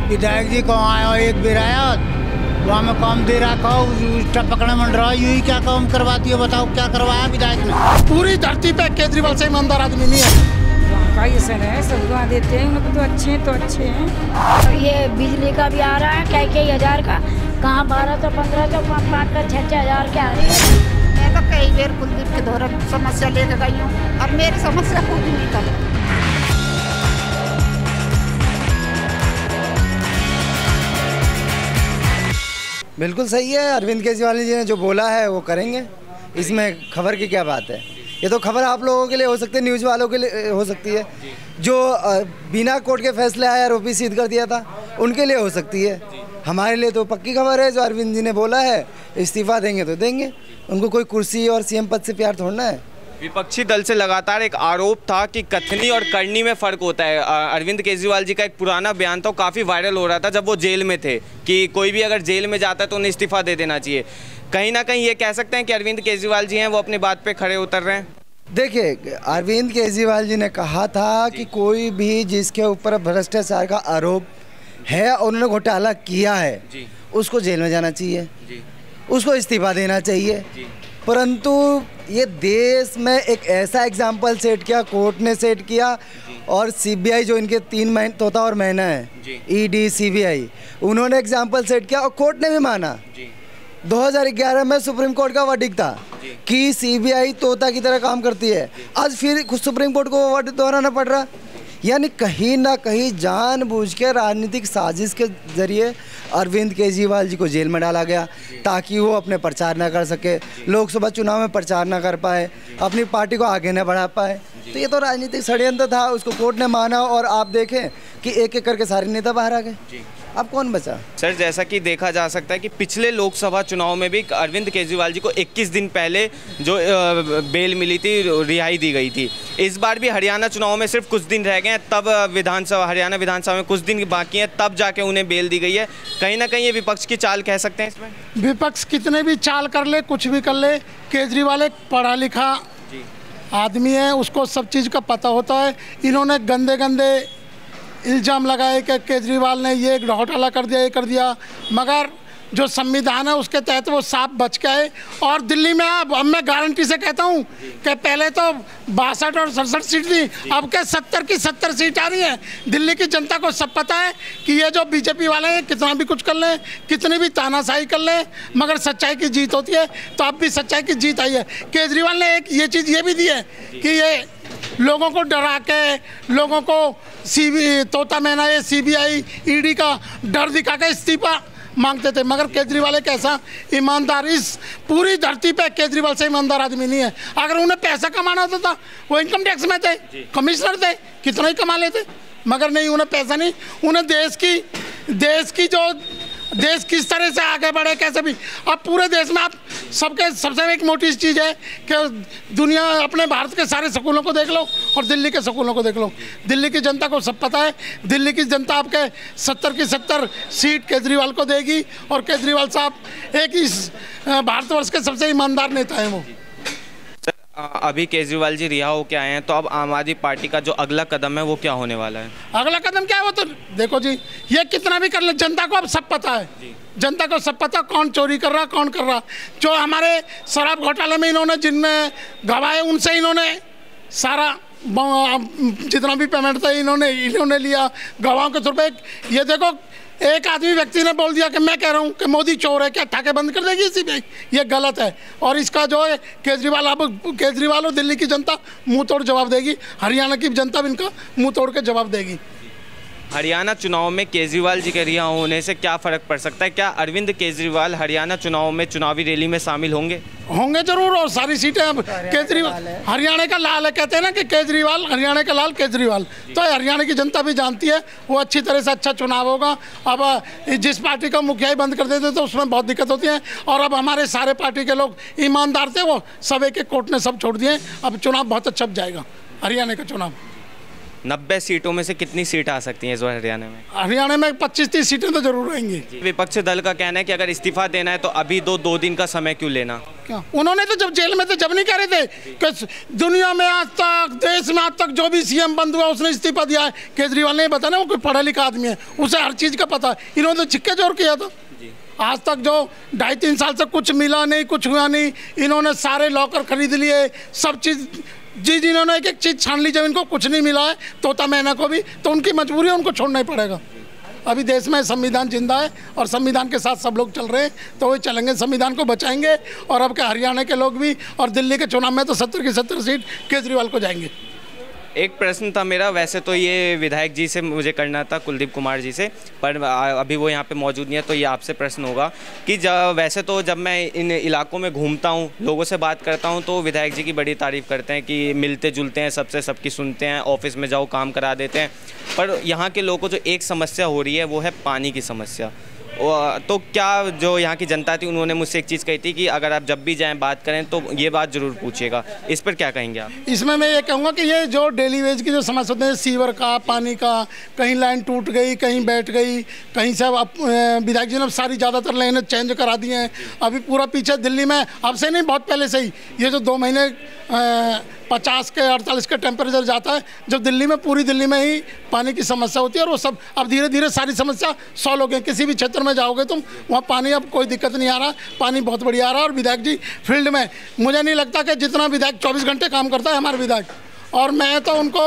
विधायक जी कहाँ आया हो, एक विरायत वहाँ में काम दे रखा हो, उसका पकड़े मंड रहा, यही क्या काम करवाती है, बताओ क्या करवाया विधायक ने। पूरी धरती पे केजरीवाल से ईमानदार आदमी नहीं है। वहाँ का ये सर है, सब दुआ देते हैं, उनको तो अच्छे हैं। ये बिजली का भी आ रहा है कई हजार का, कहाँ 1200 1500 5 6 हजार के आ रही है। मैं तो कई बार कुलदीप के दौरे समस्या लेकर गई हूँ और मेरी समस्या पूरी नहीं कर। बिल्कुल सही है, अरविंद केजरीवाल जी ने जो बोला है वो करेंगे, इसमें खबर की क्या बात है। ये तो खबर आप लोगों के लिए हो सकती है, न्यूज़ वालों के लिए हो सकती है, जो बिना कोर्ट के फैसले आए आरोपी सिद्ध कर दिया था उनके लिए हो सकती है। हमारे लिए तो पक्की खबर है, जो अरविंद जी ने बोला है इस्तीफा देंगे तो देंगे, उनको कोई कुर्सी और सीएम पद से प्यार थोड़ना है। विपक्षी दल से लगातार एक आरोप था कि कथनी और करनी में फ़र्क होता है। अरविंद केजरीवाल जी का एक पुराना बयान था, काफ़ी वायरल हो रहा था जब वो जेल में थे, कि कोई भी अगर जेल में जाता है तो उन्हें इस्तीफा दे देना चाहिए। कहीं ना कहीं ये कह सकते हैं कि अरविंद केजरीवाल जी हैं वो अपनी बात पे खड़े उतर रहे हैं। देखिए, अरविंद केजरीवाल जी ने कहा था कि कोई भी जिसके ऊपर भ्रष्टाचार का आरोप है और उन्होंने घोटाला किया है उसको जेल में जाना चाहिए, उसको इस्तीफा देना चाहिए। परंतु ये देश में एक ऐसा एग्जाम्पल सेट किया, कोर्ट ने सेट किया, और सीबीआई जो इनके 3 महीने तोता और महीना है, ईडी सीबीआई, उन्होंने एग्जाम्पल सेट किया और कोर्ट ने भी माना। 2011 में सुप्रीम कोर्ट का वर्डिक्ट था कि सीबीआई तोता की तरह काम करती है, आज फिर खुद सुप्रीम कोर्ट को वर्डिक्ट दोहराना पड़ रहा। यानी कहीं ना कहीं जानबूझ के राजनीतिक साजिश के जरिए अरविंद केजरीवाल जी को जेल में डाला गया ताकि वो अपने प्रचार ना कर सके, लोकसभा चुनाव में प्रचार ना कर पाए, अपनी पार्टी को आगे ना बढ़ा पाए। तो ये तो राजनीतिक षड्यंत्र था, उसको कोर्ट ने माना, और आप देखें कि एक एक करके सारे नेता बाहर आ गए। अब कौन बचा? सर, जैसा कि देखा जा सकता है कि पिछले लोकसभा चुनाव में भी अरविंद केजरीवाल जी को 21 दिन पहले जो बेल मिली थी, रिहाई दी गई थी। इस बार भी हरियाणा चुनाव में सिर्फ कुछ दिन रह गए हैं, तब हरियाणा विधानसभा में कुछ दिन बाकी हैं, तब जाके उन्हें बेल दी गई है। कहीं ना कहीं ये विपक्ष की चाल कह सकते हैं इसमें। विपक्ष कितने भी चाल कर ले, कुछ भी कर ले, केजरीवाल एक पढ़ा लिखा आदमी है, उसको सब चीज़ का पता होता है। इन्होंने गंदे गंदे इल्ज़ाम लगाए कि केजरीवाल ने ये घोटाला कर दिया, ये कर दिया, मगर जो संविधान है उसके तहत वो साफ बच गए। और दिल्ली में अब मैं गारंटी से कहता हूँ कि पहले तो 62 और 67 सीट थी, अब के 70 की 70 सीट आ रही है। दिल्ली की जनता को सब पता है कि ये जो बीजेपी वाले हैं कितना भी कुछ कर लें, कितनी भी तानाशाही कर लें, मगर सच्चाई की जीत होती है। तो अब भी सच्चाई की जीत आई है। केजरीवाल ने एक ये चीज़ ये भी दी है कि ये लोगों को डरा के, लोगों को तोता मैना, ये सीबीआई ईडी का डर दिखा के इस्तीफा मांगते थे, मगर केजरीवाल एक ऐसा ईमानदार, इस पूरी धरती पे केजरीवाल से ईमानदार आदमी नहीं है। अगर उन्हें पैसा कमाना होता था, वो इनकम टैक्स में थे, कमिश्नर थे, कितना ही कमा लेते, मगर नहीं, उन्हें पैसा नहीं। उन्हें देश किस तरह से आगे बढ़े, कैसे भी। अब पूरे देश में आप सबसे एक मोटी चीज़ है कि दुनिया अपने भारत के सारे स्कूलों को देख लो और दिल्ली के स्कूलों को देख लो। दिल्ली की जनता को सब पता है, दिल्ली की जनता आपके 70 की 70 सीट केजरीवाल को देगी, और केजरीवाल साहब एक इस भारतवर्ष के सबसे ईमानदार नेता हैं वो। अभी केजरीवाल जी रिहा होकर आए हैं, तो अब आम आदमी पार्टी का जो अगला कदम है वो क्या होने वाला है? अगला कदम क्या है वो तो देखो जी, ये कितना भी कर ले, जनता को अब सब पता है। जनता को सब पता कौन चोरी कर रहा, कौन कर रहा। जो हमारे शराब घोटाले में इन्होंने जिनमें गवाए, उनसे इन्होंने सारा जितना भी पेमेंट था इन्होंने लिया गवाहों के तौर पर। ये देखो, एक आदमी व्यक्ति ने बोल दिया कि मैं कह रहा हूँ कि मोदी चोर है, क्या ठाके बंद कर देगी सीबीआई? ये गलत है। और इसका जो है केजरीवाल और दिल्ली की जनता मुंह तोड़ जवाब देगी, हरियाणा की जनता भी इनका मुंह तोड़ के जवाब देगी। हरियाणा चुनाव में केजरीवाल जी के रिहा होने से क्या फ़र्क पड़ सकता है? क्या अरविंद केजरीवाल हरियाणा चुनाव में चुनावी रैली में शामिल होंगे? होंगे जरूर, और सारी सीटें अब केजरीवाल हरियाणा का लाल है, कहते हैं ना कि केजरीवाल हरियाणा का लाल केजरीवाल। तो हरियाणा की जनता भी जानती है वो अच्छी तरह से अच्छा चुनाव होगा। अब जिस पार्टी का मुखिया ही बंद कर देते तो उसमें बहुत दिक्कत होती है, और अब हमारे सारे पार्टी के लोग ईमानदार थे, वो सब एक कोर्ट ने सब छोड़ दिए। अब चुनाव बहुत अच्छा जाएगा, हरियाणा का चुनाव। 90 सीटों में से कितनी सीट आ सकती हैं इस बार हरियाणा में? हरियाणा में 25-30 सीटें तो जरूर रहेंगी। विपक्ष दल का कहना है कि अगर इस्तीफा देना है तो अभी 2 दिन का समय क्यों लेना? क्या उन्होंने तो जब जेल में थे जब नहीं कह रहे थे कि दुनिया में आज तक, देश में आज तक जो भी सीएम बंद हुआ उसने इस्तीफा दिया है? केजरीवाल ने बताया ना, वो कोई पढ़ा लिखा आदमी है, उसे हर चीज़ का पता है। इन्होंने तो छिक्के जोर किया था। आज तक जो 2.5-3 साल से कुछ मिला नहीं, कुछ हुआ नहीं, इन्होंने सारे लॉकर खरीद लिए, सब चीज़ जिन्होंने एक चीज़ छान ली, जब इनको कुछ नहीं मिला है तोता मैना को भी, तो उनकी मजबूरी है, उनको छोड़ना ही पड़ेगा। अभी देश में संविधान जिंदा है और संविधान के साथ सब लोग चल रहे हैं, तो वही चलेंगे, संविधान को बचाएंगे। और अब क्या हरियाणा के लोग भी, और दिल्ली के चुनाव में तो 70 की 70 सीट केजरीवाल को जाएंगे। एक प्रश्न था मेरा, वैसे तो ये विधायक जी से मुझे करना था, कुलदीप कुमार जी से, पर अभी वो यहाँ पे मौजूद नहीं है, तो ये आपसे प्रश्न होगा कि वैसे तो जब मैं इन इलाकों में घूमता हूँ, लोगों से बात करता हूँ, तो विधायक जी की बड़ी तारीफ़ करते हैं कि मिलते जुलते हैं सबसे, सबकी सुनते हैं, ऑफिस में जाओ काम करा देते हैं। पर यहाँ के लोगों को जो एक समस्या हो रही है वो है पानी की समस्या। तो क्या जो यहाँ की जनता थी उन्होंने मुझसे एक चीज़ कही थी कि अगर आप जब भी जाएं बात करें तो ये बात ज़रूर पूछिएगा, इस पर क्या कहेंगे आप? इसमें मैं ये कहूँगा कि ये जो डेली वेज की जो समस्या होती है, सीवर का, पानी का, कहीं लाइन टूट गई, कहीं बैठ गई, कहीं से विधायक जी ने सारी ज़्यादातर लाइनें चेंज करा दी हैं। अभी पूरा पीछे दिल्ली में, अब से नहीं बहुत पहले से ही, ये जो 2 महीने 50 के 48 के टेम्परेचर जाता है, जब दिल्ली में, पूरी दिल्ली में ही पानी की समस्या होती है, और वो सब अब धीरे धीरे सारी समस्या सॉल्व हो गई। किसी भी क्षेत्र में जाओगे तुम, वहाँ पानी अब कोई दिक्कत नहीं आ रहा, पानी बहुत बढ़िया आ रहा है। और विधायक जी फील्ड में, मुझे नहीं लगता कि जितना विधायक 24 घंटे काम करता है हमारे विधायक, और मैं तो उनको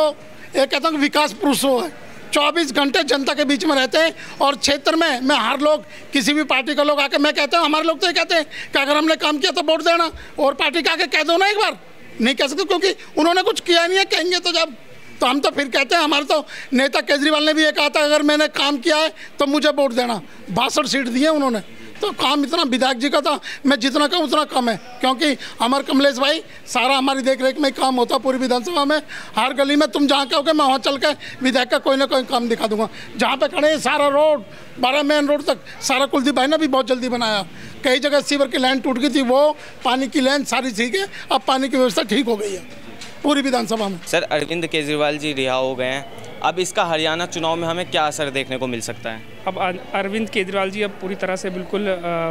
ये कहता हूँ विकास पुरुष हो है, 24 घंटे जनता के बीच में रहते हैं। और क्षेत्र में मैं हर लोग, किसी भी पार्टी का लोग आके, मैं कहता हूँ, हमारे लोग तो ये कहते हैं कि अगर हमने काम किया तो वोट देना, और पार्टी का आके कह दो ना एक बार, नहीं कह सकते क्योंकि उन्होंने कुछ किया नहीं है। कहेंगे तो जब, तो हम तो फिर कहते हैं, हमारे तो नेता केजरीवाल ने भी ये कहा था अगर मैंने काम किया है तो मुझे वोट देना। 62 सीट दी है उन्होंने, तो काम इतना विधायक जी का था, मैं जितना कहूँ उतना कम है, क्योंकि अमर कमलेश भाई सारा हमारी देख रेख में काम होता पूरी विधानसभा में। हर गली में तुम जहाँ कहोगे मैं वहाँ चल के विधायक का कोई ना कोई काम दिखा दूंगा। जहाँ पे खड़े सारा रोड, 12 मेन रोड तक सारा कुलदीप भाई ने भी बहुत जल्दी बनाया। कई जगह सीवर की लाइन टूट गई थी, वो पानी की लाइन सारी ठीक है, अब पानी की व्यवस्था ठीक हो गई है पूरी विधानसभा में। सर, अरविंद केजरीवाल जी रिहा हो गए हैं, अब इसका हरियाणा चुनाव में हमें क्या असर देखने को मिल सकता है? अब अरविंद केजरीवाल जी अब पूरी तरह से बिल्कुल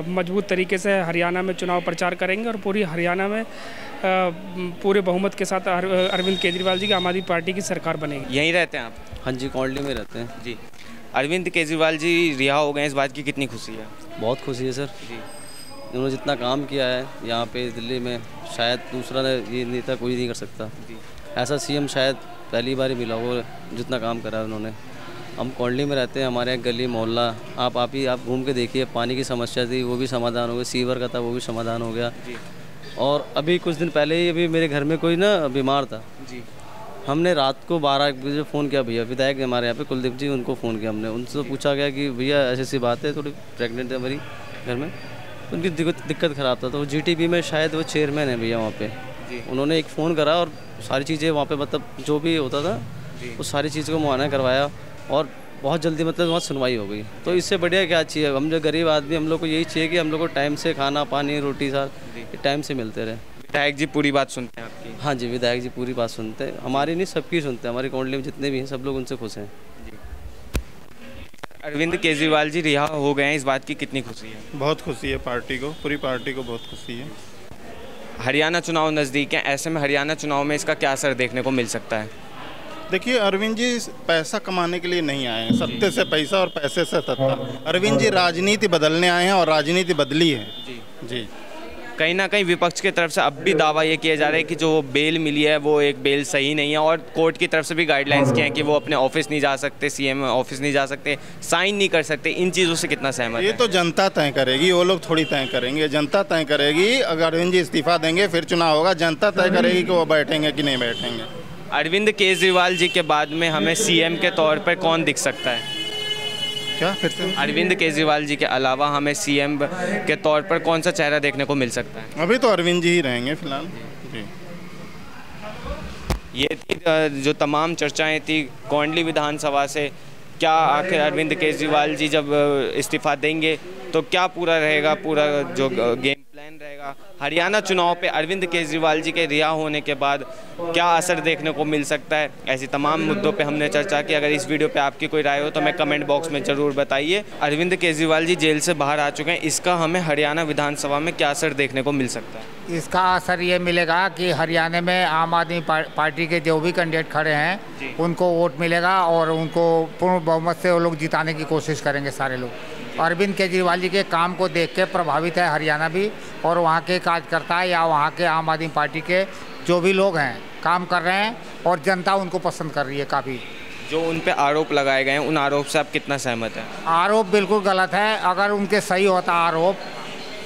मजबूत तरीके से हरियाणा में चुनाव प्रचार करेंगे, और पूरी हरियाणा में पूरे बहुमत के साथ अरविंद केजरीवाल जी की आम आदमी पार्टी की सरकार बनेगी। यहीं रहते हैं आप? हाँ जी, कॉलोनी में रहते हैं जी। अरविंद केजरीवाल जी रिहा हो गए, इस बात की कितनी खुशी है? बहुत खुशी है सर जी। उन्होंने जितना काम किया है यहाँ पे दिल्ली में, शायद दूसरा ये नेता कोई नहीं कर सकता। ऐसा सीएम शायद पहली बार ही मिला हो जितना काम करा है उन्होंने। हम कॉलोनी में रहते हैं, हमारे यहाँ गली मोहल्ला, आप घूम के देखिए, पानी की समस्या थी वो भी समाधान हो गया, सीवर का था वो भी समाधान हो गया। और अभी कुछ दिन पहले ही अभी मेरे घर में कोई ना बीमार था जी, हमने रात को 12-1 बजे फ़ोन किया, भैया विधायक हमारे यहाँ पे कुलदीप जी, उनको फ़ोन किया हमने, उनसे पूछा गया कि भैया ऐसी ऐसी बात है, थोड़ी प्रेग्नेंट है हमारी घर में, उनकी दिक्कत ख़राब था, तो वो जीटीबी में शायद वो चेयरमैन है भैया वहाँ पे। उन्होंने एक फ़ोन करा और सारी चीज़ें वहाँ पे, मतलब जो भी होता था वो सारी चीज़ को मुआयना करवाया, और बहुत जल्दी मतलब वहाँ सुनवाई हो गई। तो इससे बढ़िया क्या चाहिए? हम जो गरीब आदमी, हम लोग को यही चाहिए कि हम लोग को टाइम से खाना पानी रोटी साथ टाइम से मिलते रहे। विधायक जी पूरी बात सुनते हैं आपकी? हाँ जी, विधायक जी पूरी बात सुनते हैं, हमारी नहीं सबकी सुनते हैं, हमारी कॉलोनी में जितने भी हैं सब लोग उनसे खुश हैं। अरविंद केजरीवाल जी रिहा हो गए हैं, इस बात की कितनी खुशी है? बहुत खुशी है, पार्टी को, पूरी पार्टी को बहुत खुशी है। हरियाणा चुनाव नज़दीक हैं, ऐसे में हरियाणा चुनाव में इसका क्या असर देखने को मिल सकता है? देखिए, अरविंद जी पैसा कमाने के लिए नहीं आए हैं, सत्ते से पैसा और पैसे से सत्ता। अरविंद जी राजनीति बदलने आए हैं और राजनीति बदली है जी। कहीं ना कहीं विपक्ष की तरफ से अब भी दावा ये किया जा रहा है कि जो बेल मिली है वो एक बेल सही नहीं है, और कोर्ट की तरफ से भी गाइडलाइंस किए हैं कि वो अपने ऑफिस नहीं जा सकते, सीएम ऑफिस नहीं जा सकते, साइन नहीं कर सकते। इन चीज़ों से कितना सहमत है? ये तो जनता तय करेगी, वो लोग थोड़ी तय करेंगे, जनता तय करेगी। अगर अरविंद जी इस्तीफा देंगे फिर चुनाव होगा, जनता तय करेगी कि वो बैठेंगे कि नहीं बैठेंगे। अरविंद केजरीवाल जी के बाद में हमें सीएम के तौर पर कौन दिख सकता है? क्या फिर से? अरविंद केजरीवाल जी के अलावा हमें सीएम के तौर पर कौन सा चेहरा देखने को मिल सकता है? अभी तो अरविंद जी ही रहेंगे फिलहाल जी। ये थी जो तमाम चर्चाएं थी कोंडली विधानसभा से। क्या आखिर अरविंद केजरीवाल जी जब इस्तीफा देंगे तो क्या पूरा रहेगा, पूरा जो गेम प्लान रहेगा हरियाणा चुनाव पे अरविंद केजरीवाल जी के रिहा होने के बाद क्या असर देखने को मिल सकता है, ऐसी तमाम मुद्दों पे हमने चर्चा की। अगर इस वीडियो पे आपकी कोई राय हो तो हमें कमेंट बॉक्स में ज़रूर बताइए। अरविंद केजरीवाल जी जेल से बाहर आ चुके हैं, इसका हमें हरियाणा विधानसभा में क्या असर देखने को मिल सकता है? इसका असर ये मिलेगा कि हरियाणा में आम आदमी पार्टी के जो भी कैंडिडेट खड़े हैं उनको वोट मिलेगा और उनको पूर्ण बहुमत से वो लोग जिताने की कोशिश करेंगे सारे लोग। अरविंद केजरीवाल जी के काम को देख के प्रभावित है हरियाणा भी, और वहाँ के कार्यकर्ता या वहाँ के आम आदमी पार्टी के जो भी लोग हैं काम कर रहे हैं और जनता उनको पसंद कर रही है काफ़ी। जो उन पे आरोप लगाए गए हैं उन आरोप से आप कितना सहमत हैं? आरोप बिल्कुल गलत है। अगर उनके सही होता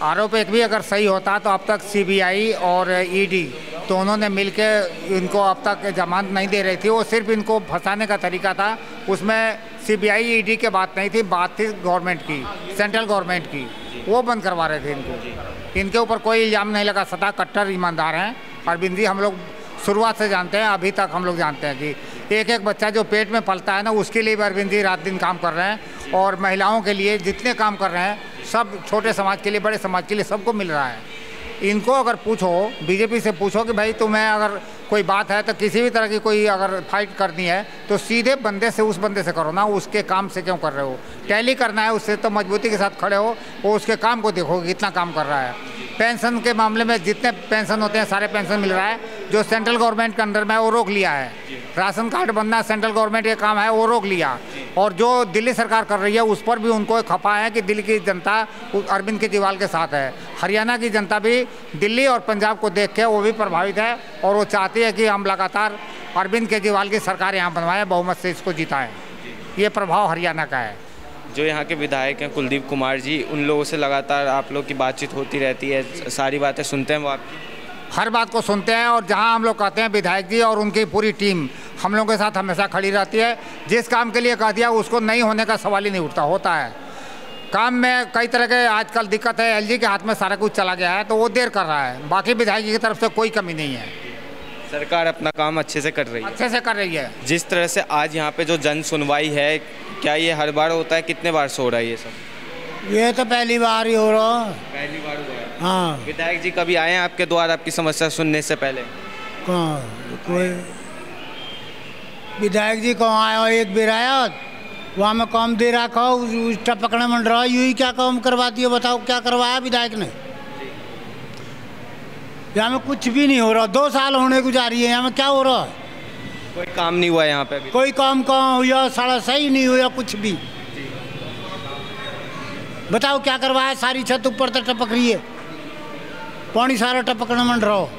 आरोप एक भी अगर सही होता तो अब तक CBI और ED दोनों ने मिलकर इनको अब तक जमानत नहीं दे रही थी। वो सिर्फ इनको फंसाने का तरीका था। उसमें CBI ED की बात नहीं थी, बात थी गवर्नमेंट की, सेंट्रल गवर्नमेंट की। वो बंद करवा रहे थे इनको। इनके ऊपर कोई इल्ज़ाम नहीं लगा। सदा कट्टर ईमानदार हैं अरविंद जी। हम लोग शुरुआत से जानते हैं, अभी तक हम लोग जानते हैं कि एक एक बच्चा जो पेट में पलता है ना, उसके लिए भी अरविंद जी रात दिन काम कर रहे हैं। और महिलाओं के लिए जितने काम कर रहे हैं, सब छोटे समाज के लिए, बड़े समाज के लिए, सबको मिल रहा है। इनको अगर पूछो, बीजेपी से पूछो कि भाई तुम्हें अगर कोई बात है तो किसी भी तरह की कोई अगर फाइट करनी है तो सीधे बंदे से, उस बंदे से करो ना, उसके काम से क्यों कर रहे हो? टैली करना है उससे तो मजबूती के साथ खड़े हो, वो उसके काम को देखो कितना काम कर रहा है। पेंशन के मामले में जितने पेंशन होते हैं सारे पेंशन मिल रहा है। जो सेंट्रल गवर्नमेंट के अंडर में है वो रोक लिया है। राशन कार्ड बनना सेंट्रल गवर्नमेंट के काम है, वो रोक लिया। और जो दिल्ली सरकार कर रही है उस पर भी उनको एक खपा है कि दिल्ली की जनता अरविंद केजरीवाल के साथ है। हरियाणा की जनता भी दिल्ली और पंजाब को देख के वो भी प्रभावित है और वो चाहती है कि हम लगातार अरविंद केजरीवाल की सरकार यहाँ बनवाएं, बहुमत से इसको जिताएं। ये प्रभाव हरियाणा का है। जो यहाँ के विधायक हैं कुलदीप कुमार जी, उन लोगों से लगातार आप लोग की बातचीत होती रहती है, सारी बातें सुनते हैं वो आपकी? हर बात को सुनते हैं। और जहाँ हम लोग कहते हैं विधायक जी और उनकी पूरी टीम हम लोगों के साथ हमेशा खड़ी रहती है। जिस काम के लिए कह दिया उसको नहीं होने का सवाल ही नहीं उठता, होता है। काम में कई तरह के आजकल दिक्कत है, LG के हाथ में सारा कुछ चला गया है तो वो देर कर रहा है। बाकी विधायक जी की तरफ से कोई कमी नहीं है। सरकार अपना काम अच्छे से कर रही है। अच्छे से कर रही है। जिस तरह से आज यहाँ पे जो जन सुनवाई है, क्या ये हर बार होता है? कितने बार से हो रहा है ये सब? ये तो पहली बार ही हो रहा है। पहली बार हुआ है। हाँ। विधायक जी कभी आए हैं आपके द्वार आपकी समस्या सुनने से पहले? कहाँ कोई विधायक जी कहाँ आया? एक विधायक वहाँ में काम दे रखा, उसका पकड़े मंड रहा, यूँ ही क्या काम करवाती है? बताओ क्या करवाया विधायक ने? यहाँ में कुछ भी नहीं हो रहा। 2 साल होने को जा रही है, यहाँ में क्या हो रहा है? कोई काम नहीं हुआ यहाँ पे अभी? कोई काम कहाँ हुआ? सारा सही नहीं हुआ कुछ भी। बताओ क्या करवाया? सारी छत ऊपर तक टपक रही है, पानी सारा टपकने मंड रहा हो।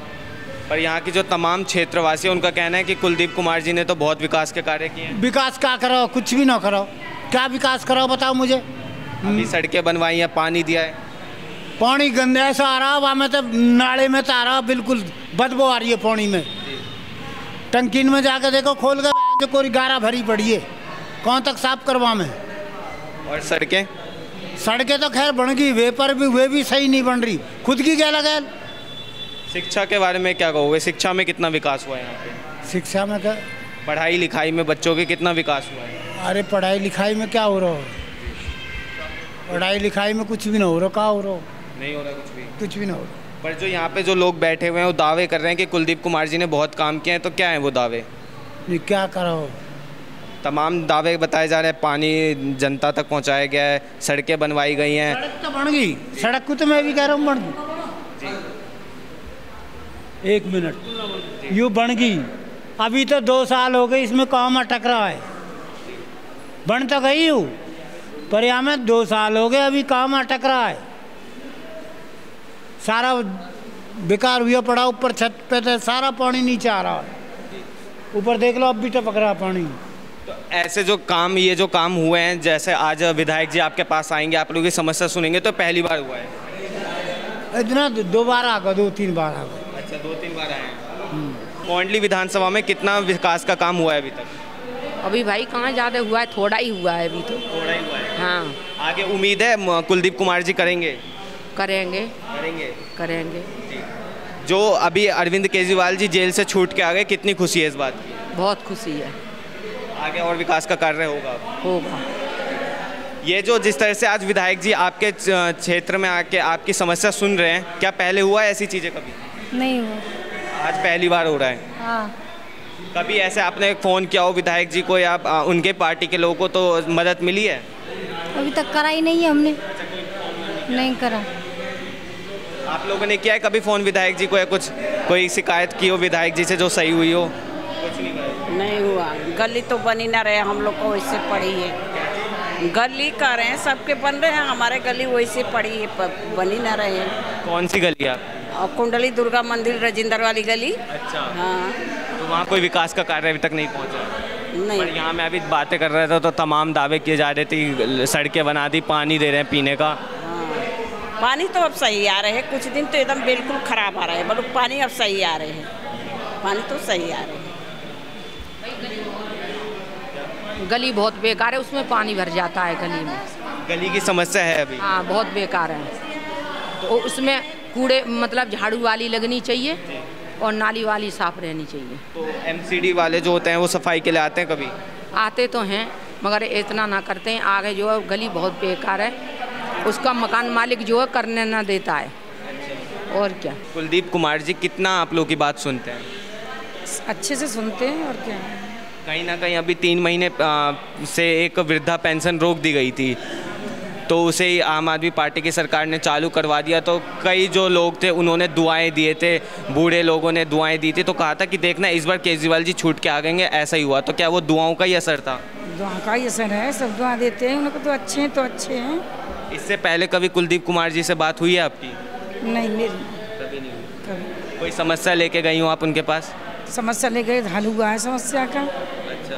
पर यहाँ की जो तमाम क्षेत्रवासी उनका कहना है कि कुलदीप कुमार जी ने तो बहुत विकास के कार्य किए हैं। विकास क्या कराओ? कुछ भी ना कराओ। क्या विकास कराओ बताओ मुझे? अभी सड़कें बनवाई हैं, पानी दिया है। पानी गंदे ऐसा आ रहा, वहाँ में तो नाले में तो आ रहा, बिल्कुल बदबू आ रही है पानी में। टंकी में जाकर देखो, खोल कर जो कोई गारा भरी पड़ी है, कौन तक साफ करवा में। और सड़कें तो खैर बन गई, वे भी सही नहीं बन रही। खुद की क्या लगा? शिक्षा के बारे में क्या कहोगे? शिक्षा में कितना विकास हुआ है यहाँ पे? शिक्षा में क्या? पढ़ाई लिखाई में बच्चों के कितना विकास हुआ है? अरे पढ़ाई लिखाई में क्या हो रहा है? पढ़ाई लिखाई में कुछ भी ना हो रहा। क्या हो रहा? नहीं हो रहा कुछ भी ना हो रहा। पर जो यहाँ पे जो लोग बैठे हुए हैं वो दावे कर रहे हैं कि कुलदीप कुमार जी ने बहुत काम किए हैं, तो क्या है वो दावे? क्या करो? तमाम दावे बताए जा रहे हैं। पानी जनता तक पहुँचाया गया है, सड़कें बनवाई गई हैं। सड़क तो बन गई, सड़क को तो मैं भी कह रहा हूँ बन गई। 1 मिनट, यूँ बन गई। अभी तो 2 साल हो गए, इसमें काम अटक रहा है। बन तो गई हूँ पर यहाँ में 2 साल हो गए, अभी काम अटक रहा है। सारा बेकार हुआ पड़ा। ऊपर छत पे तो सारा पानी नीचे आ रहा है, ऊपर देख लो अब भी टपक रहा पानी। तो ऐसे जो काम, ये जो काम हुए हैं, जैसे आज विधायक जी आपके पास आएंगे, आप लोगों की समस्या सुनेंगे, तो पहली बार हुआ है? इतना 2 बार आ गया, 2-3 बार आ गया। अच्छा, 2-3 बार आए हैं। कोंडली विधानसभा में कितना विकास का काम हुआ है अभी तक? अभी भाई कहाँ ज़्यादा हुआ है, थोड़ा ही हुआ है अभी तो। थोड़ा ही हुआ है। हाँ। आगे उम्मीद है कुलदीप कुमार जी करेंगे? करेंगे। जो अभी अरविंद केजरीवाल जी जेल से छूट के आ गए, कितनी खुशी है इस बात की? बहुत खुशी है। आगे और विकास का कार्य होगा? ये जो जिस तरह से आज विधायक जी आपके क्षेत्र में आके आपकी समस्या सुन रहे हैं, क्या पहले हुआ है ऐसी चीज़ें कभी? नहीं हुआ। आज पहली बार हो रहा है। हाँ। कभी ऐसे आपने फ़ोन किया हो विधायक जी को या उनके पार्टी के लोगों को, तो मदद मिली है? अभी तक करा ही नहीं है हमने, नहीं करा। आप लोगों ने किया है कभी फ़ोन विधायक जी को, या कुछ कोई शिकायत की हो विधायक जी से जो सही हुई हो? कुछ नहीं हुआ। गली तो बनी ना रहे, हम लोग को वैसे पड़ी है। गली कर रहे हैं, सबके बन रहे हैं, हमारे गली वैसे पड़ी है, बनी ना रहे हैं। कौन सी गली आप? कुंडली दुर्गा मंदिर राजेंद्र वाली गली। अच्छा। हाँ। तो वहाँ कोई विकास का कार्य अभी तक नहीं पहुँचा? नहीं। पर यहाँ मैं अभी बातें कर रहा था तो तमाम दावे किए जा रहे थे, सड़कें बना दी, पानी दे रहे हैं पीने का। पानी तो अब सही आ रहे हैं, कुछ दिन तो एकदम बिल्कुल ख़राब आ रहा है, बट पानी अब सही आ रहे हैं, पानी तो सही आ रहे हैं। गली बहुत बेकार है, उसमें पानी भर जाता है गली में। गली की समस्या है अभी? हाँ, बहुत बेकार है। तो उसमें कूड़े मतलब झाड़ू वाली लगनी चाहिए और नाली वाली साफ रहनी चाहिए। तो एमसीडी वाले जो होते हैं वो सफाई के लिए आते हैं कभी? आते तो हैं मगर इतना ना करते हैं। आगे जो है गली बहुत बेकार है, उसका मकान मालिक जो है करने ना देता है। और क्या? कुलदीप कुमार जी कितना आप लोग की बात सुनते हैं? अच्छे से सुनते हैं। और क्या? कहीं ना कहीं अभी 3 महीने से एक वृद्धा पेंशन रोक दी गई थी, तो उसे आम आदमी पार्टी की सरकार ने चालू करवा दिया। तो कई जो लोग थे उन्होंने दुआएं दिए थे, बूढ़े लोगों ने दुआएं दी थी, तो कहा था कि देखना इस बार केजरीवाल जी छूट के आ गएंगे। ऐसा ही हुआ, तो क्या वो दुआओं का ही असर था? दुआ का ही असर है, सब दुआ देते हैं, उनको तो अच्छे हैं तो अच्छे हैं। इससे पहले कभी कुलदीप कुमार जी से बात हुई है आपकी? नहीं, मेरी कभी नहीं हुई। कोई समस्या लेके गई हो आप उनके पास? समस्या ले गए, हल हुआ है समस्या का। अच्छा,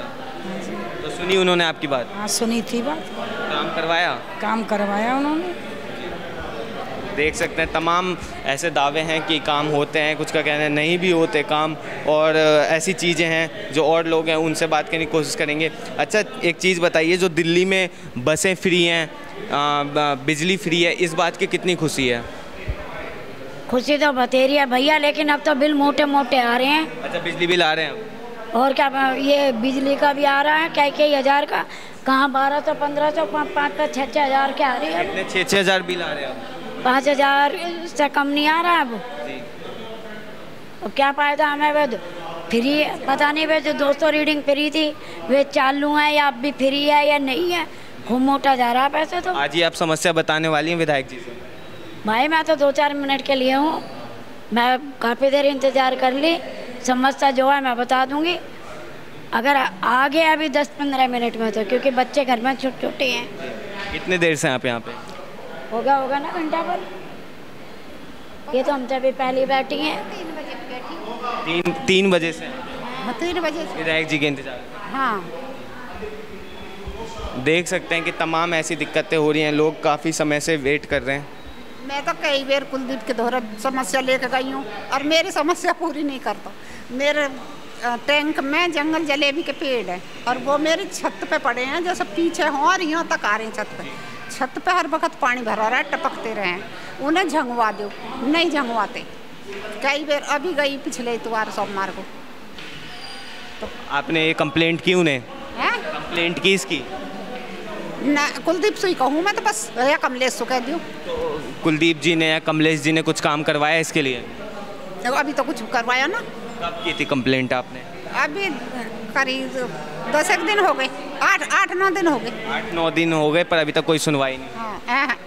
तो सुनी उन्होंने आपकी बात? हाँ, सुनी थी बात। काम करवाया? काम करवाया उन्होंने। देख सकते हैं तमाम ऐसे दावे हैं कि काम होते हैं, कुछ का कहना है नहीं भी होते काम, और ऐसी चीज़ें हैं जो और लोग हैं उनसे बात करने की कोशिश करेंगे। अच्छा, एक चीज़ बताइए, जो दिल्ली में बसें फ्री हैं, बिजली फ्री है, इस बात की कितनी खुशी है? खुशी तो बतेरी है भैया, लेकिन अब तो बिल मोटे मोटे आ रहे हैं। अच्छा, बिजली बिल आ रहे हैं? और क्या, ये बिजली का भी आ रहा है कई हज़ार का, कहाँ 1200, 1500, 5-5, 6-6 हज़ार के आ रही है। कितने 6-6 हज़ार बिल आ रहे हैं? 5,000 से कम नहीं आ रहा अब। अब क्या फायदा हमें? वे फ्री पता नहीं, वे जो 200 रीडिंग फ्री थी वे चालू है या अब भी फ्री है या नहीं है, खूब मोटा जा रहा है पैसे। तो आज ही आप समस्या बताने वाली हैं विधायक जी से? भाई मैं तो 2-4 मिनट के लिए हूँ, मैं काफ़ी देर इंतज़ार कर ली, समस्या जो है मैं बता दूंगी। अगर आ गया अभी 10-15 मिनट में, तो क्योंकि बच्चे घर में छोटे हैं। कितने देर से आप यहाँ पे? होगा ना घंटा भर। ये तो हम जब पहले बैठी हैं। 3 बजे से? 3 बजे से विधायक जी के इंतजार। हाँ, देख सकते हैं कि तमाम ऐसी दिक्कतें हो रही हैं, लोग काफ़ी समय से वेट कर रहे हैं। मैं तो कई बार कुलदीप के दोहरा समस्या लेकर गई हूँ और मेरी समस्या पूरी नहीं करता। मेरे टैंक में जंगल जलेबी के पेड़ हैं और वो मेरी छत पे पड़े हैं, जैसे पीछे हों और यहाँ तक आ रहे हैं छत पे हर वक्त पानी भरा रहा है, टपकते रहे हैं। उन्हें झंगवा दो, नहीं झंगवाते। कई बार अभी गई पिछले इतवार सोमवार को। तो आपने ये कंप्लेंट की उन्हें? कंप्लेंट की इसकी? ना, कुलदीप से ही कहूँ मैं तो बस, या कमलेश से कह दूँ। तो कुलदीप जी ने या कमलेश जी ने कुछ काम करवाया इसके लिए? अभी तो कुछ करवाया ना। कब की थी कंप्लेंट आपने? अभी करीब 10 दिन हो गए, 8-9 दिन हो गए। 8-9 दिन हो गए, पर अभी तक कोई सुनवाई नहीं। हाँ।